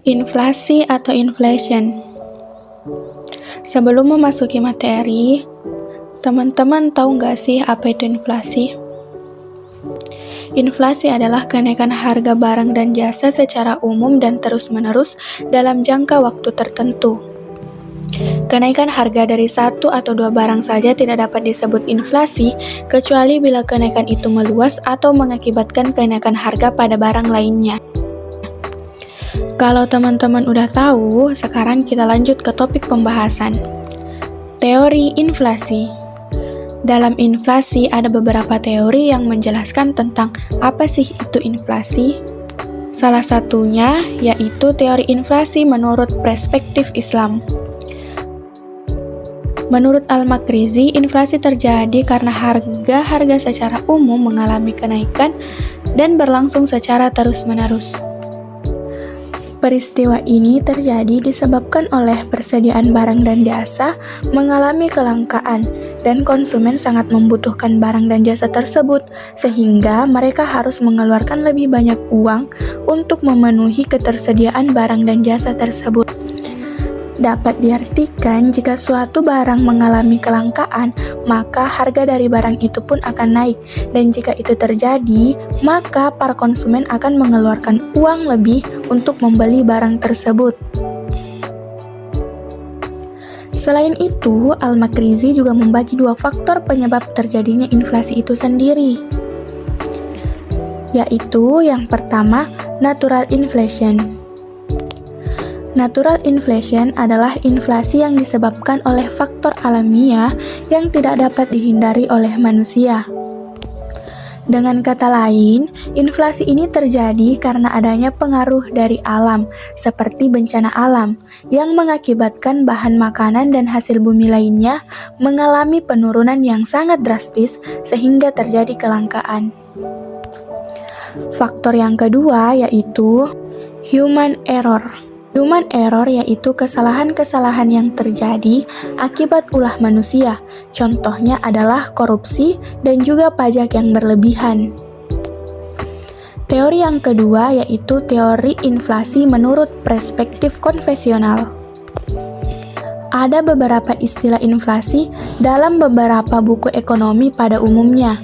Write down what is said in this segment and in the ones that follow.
Inflasi atau inflation. Sebelum memasuki materi, teman-teman tahu nggak sih apa itu inflasi? Inflasi adalah kenaikan harga barang dan jasa secara umum dan terus-menerus dalam jangka waktu tertentu. Kenaikan harga dari satu atau dua barang saja tidak dapat disebut inflasi, kecuali bila kenaikan itu meluas atau mengakibatkan kenaikan harga pada barang lainnya. Kalau teman-teman udah tahu, sekarang kita lanjut ke topik pembahasan. Teori inflasi. Dalam inflasi ada beberapa teori yang menjelaskan tentang apa sih itu inflasi. Salah satunya yaitu teori inflasi menurut perspektif Islam. Menurut Al-Makrizi, inflasi terjadi karena harga-harga secara umum mengalami kenaikan dan berlangsung secara terus-menerus. Peristiwa ini terjadi disebabkan oleh persediaan barang dan jasa mengalami kelangkaan dan konsumen sangat membutuhkan barang dan jasa tersebut sehingga mereka harus mengeluarkan lebih banyak uang untuk memenuhi ketersediaan barang dan jasa tersebut. Dapat diartikan jika suatu barang mengalami kelangkaan, maka harga dari barang itu pun akan naik. Dan jika itu terjadi, maka para konsumen akan mengeluarkan uang lebih untuk membeli barang tersebut. Selain itu, Al-Makrizi juga membagi dua faktor penyebab terjadinya inflasi itu sendiri. Yaitu yang pertama, natural inflation. Natural inflation adalah inflasi yang disebabkan oleh faktor alamiah yang tidak dapat dihindari oleh manusia. Dengan kata lain, inflasi ini terjadi karena adanya pengaruh dari alam, seperti bencana alam, yang mengakibatkan bahan makanan dan hasil bumi lainnya mengalami penurunan yang sangat drastis sehingga terjadi kelangkaan. Faktor yang kedua yaitu human error. Human error yaitu kesalahan-kesalahan yang terjadi akibat ulah manusia. Contohnya adalah korupsi dan juga pajak yang berlebihan. Teori yang kedua yaitu teori inflasi menurut perspektif konvensional. Ada beberapa istilah inflasi dalam beberapa buku ekonomi pada umumnya.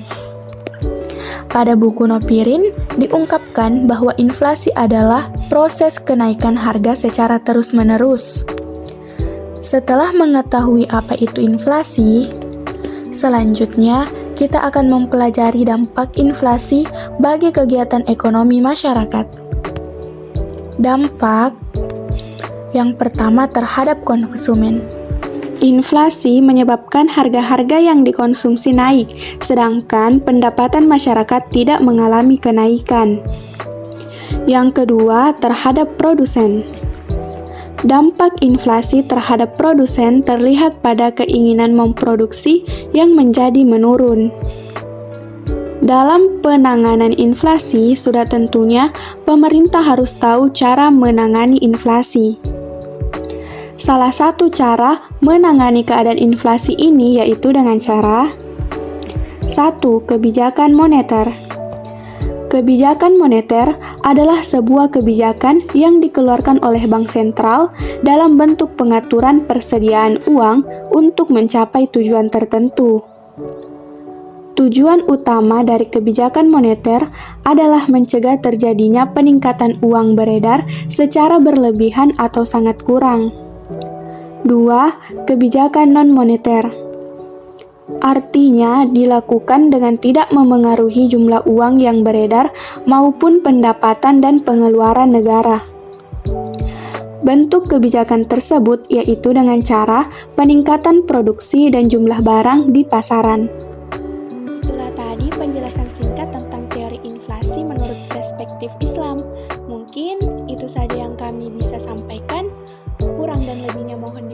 Pada buku Nopirin diungkapkan bahwa inflasi adalah proses kenaikan harga secara terus-menerus. Setelah mengetahui apa itu inflasi, selanjutnya kita akan mempelajari dampak inflasi bagi kegiatan ekonomi masyarakat. Dampak yang pertama terhadap konsumen. Inflasi menyebabkan harga-harga yang dikonsumsi naik, sedangkan pendapatan masyarakat tidak mengalami kenaikan. Yang kedua, terhadap produsen. Dampak inflasi terhadap produsen terlihat pada keinginan memproduksi yang menjadi menurun. Dalam penanganan inflasi, sudah tentunya pemerintah harus tahu cara menangani inflasi. Salah satu cara menangani keadaan inflasi ini yaitu dengan cara 1. Kebijakan moneter. Kebijakan moneter adalah sebuah kebijakan yang dikeluarkan oleh bank sentral dalam bentuk pengaturan persediaan uang untuk mencapai tujuan tertentu. Tujuan utama dari kebijakan moneter adalah mencegah terjadinya peningkatan uang beredar secara berlebihan atau sangat kurang. 2. Kebijakan non-moneter. Artinya dilakukan dengan tidak memengaruhi jumlah uang yang beredar maupun pendapatan dan pengeluaran negara. Bentuk kebijakan tersebut yaitu dengan cara peningkatan produksi dan jumlah barang di pasaran. Itulah tadi penjelasan singkat tentang teori inflasi menurut perspektif Islam. Mungkin itu saja yang kami bisa sampaikan. Kurang dan lebihnya mohon